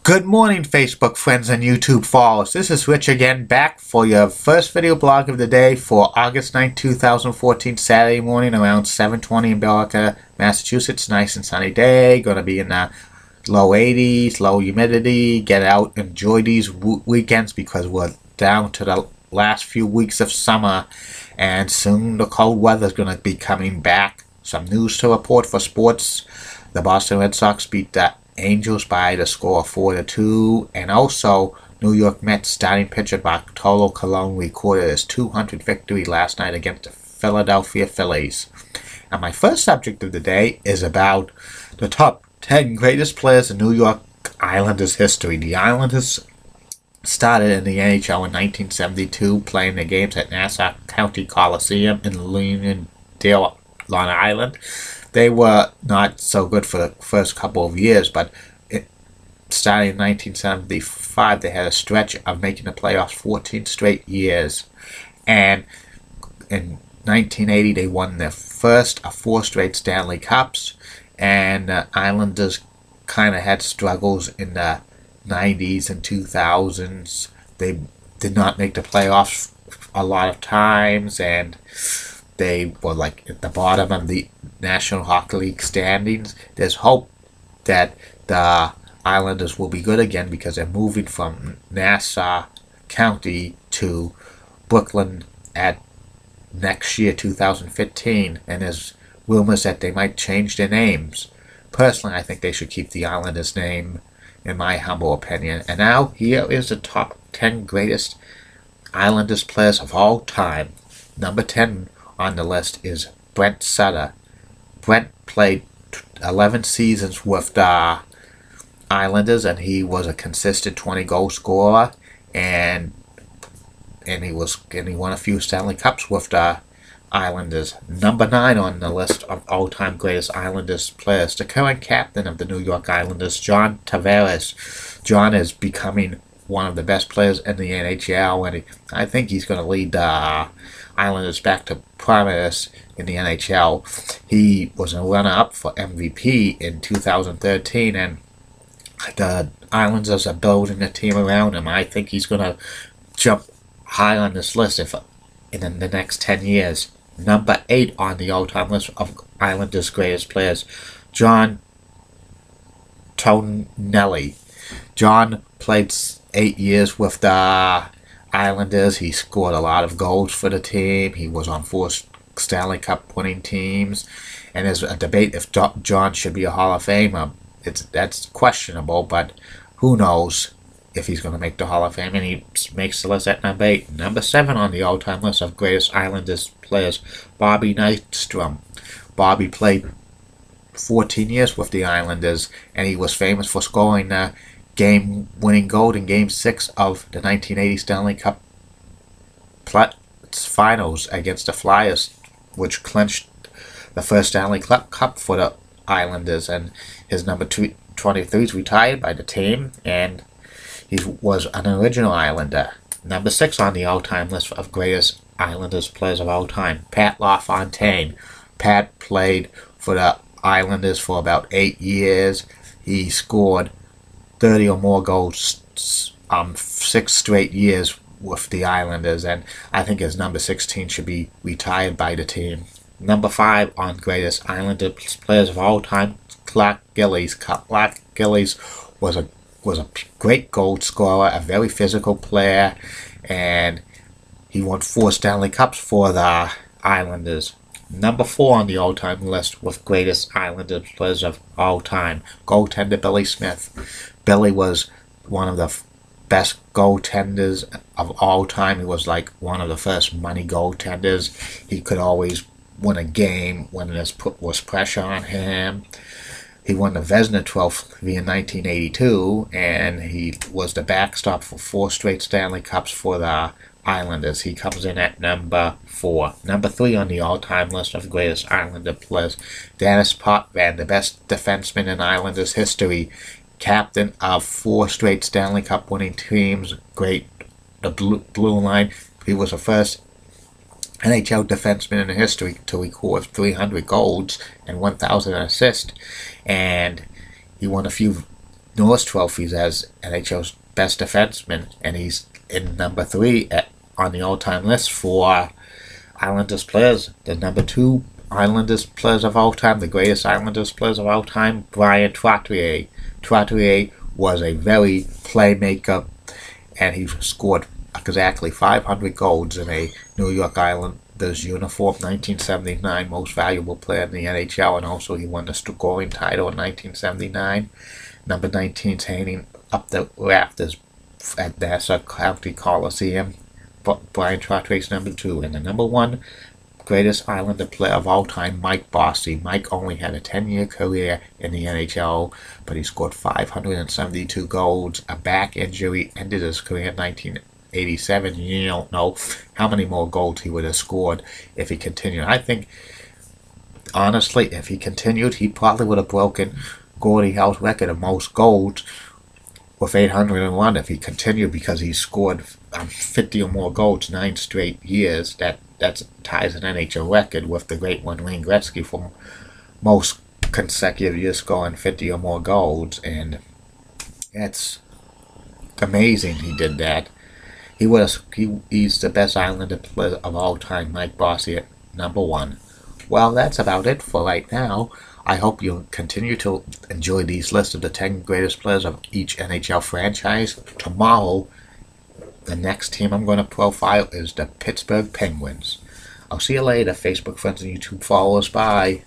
Good morning, Facebook friends and YouTube followers. This is Rich again, back for your first video blog of the day for August 9, 2014, Saturday morning around 7:20 in Billerica, Massachusetts. Nice and sunny day. Going to be in the low 80s, low humidity. Get out, enjoy these weekends because we're down to the last few weeks of summer, and soon the cold weather is going to be coming back. Some news to report for sports. The Boston Red Sox beat the Angels by the score of 4-2, and also New York Mets starting pitcher Bartolo Colon recorded his 200th victory last night against the Philadelphia Phillies. And my first subject of the day is about the top 10 greatest players in New York Islanders history. The Islanders started in the NHL in 1972, playing their games at Nassau County Coliseum in Uniondale, Long Island. They were not so good for the first couple of years, but starting in 1975, they had a stretch of making the playoffs 14 straight years. And in 1980, they won their first of 4 straight Stanley Cups. And the Islanders kind of had struggles in the 90s and 2000s. They did not make the playoffs a lot of times, and they were like at the bottom of the National Hockey League standings. There's hope that the Islanders will be good again because they're moving from Nassau County to Brooklyn at next year, 2015, and there's rumors that they might change their names. Personally, I think they should keep the Islanders name, in my humble opinion. And now, here is the top 10 greatest Islanders players of all time. Number 10 on the list is Brent Sutter. Brent played 11 seasons with the Islanders, and he was a consistent 20-goal scorer, and he won a few Stanley Cups with the Islanders. Number 9 on the list of all-time greatest Islanders players, the current captain of the New York Islanders, John Tavares. John is becoming one of the best players in the NHL, and I think he's going to lead the Islanders back to prominence in the NHL. He was a runner-up for MVP in 2013, and the Islanders are building a team around him. I think he's going to jump high on this list in the next 10 years. Number 8 on the all-time list of Islanders' greatest players, John Tonelli. John played 8 years with the Islanders. He scored a lot of goals for the team. He was on 4 Stanley Cup winning teams. And there's a debate if John should be a Hall of Famer. That's questionable, but who knows if he's going to make the Hall of Fame. And he makes the list at number 8. Number 7 on the all-time list of greatest Islanders players, Bobby Nystrom. Bobby played 14 years with the Islanders, and he was famous for scoring the game-winning goal in Game 6 of the 1980 Stanley Cup Finals against the Flyers, which clinched the first Stanley Cup for the Islanders. And his number 23 is retired by the team, and he was an original Islander. Number 6 on the all-time list of greatest Islanders players of all time, Pat LaFontaine. Pat played for the Islanders for about 8 years. He scored 30 or more goals 6 straight years with the Islanders, and I think his number 16 should be retired by the team. Number 5 on greatest Islanders players of all time, Clark Gillies. Clark Gillies was a great goal scorer, a very physical player, and he won 4 Stanley Cups for the Islanders. Number 4 on the all-time list with greatest Islanders players of all time, goaltender Billy Smith. Billy was one of the best goaltenders of all time. He was like one of the first money goaltenders. He could always win a game when there was pressure on him. He won the Vezina Trophy in 1982, and he was the backstop for 4 straight Stanley Cups for the Islanders. He comes in at number 4. Number 3 on the all-time list of greatest Islander players, Dennis Potvin, the best defenseman in Islanders history, captain of 4 straight Stanley Cup winning teams, the blue line. He was the first NHL defenseman in history to record 300 goals and 1,000 assists, and he won a few Norris trophies as NHL's best defenseman, and he's in number 3 on the all-time list for Islanders players. The number 2 Islanders players of all time, the greatest Islanders players of all time, Bryan Trottier. Trottier was a very playmaker, and he scored exactly 500 goals in a New York Islanders uniform. 1979 most valuable player in the NHL, and also he won the scoring title in 1979. Number 19's hanging up the rafters at Nassau County Coliseum. Bryan Trottier's number 2, and the number 1 greatest Islander player of all time, Mike Bossy. Mike only had a 10-year career in the NHL, but he scored 572 goals. A back injury ended his career in 1987. You don't know how many more goals he would have scored if he continued. I think, honestly, if he continued, he probably would have broken Gordie Howe's record of most goals with 801 if he continued, because he scored 50 or more goals 9 straight years. That ties an NHL record with the great one, Wayne Gretzky, for most consecutive years scoring 50 or more goals, and that's amazing he did that. He's the best Islander player of all time, Mike Bossy at number 1. Well, that's about it for right now. I hope you'll continue to enjoy these lists of the 10 greatest players of each NHL franchise. Tomorrow, the next team I'm going to profile is the Pittsburgh Penguins. I'll see you later, Facebook friends and YouTube followers. Bye.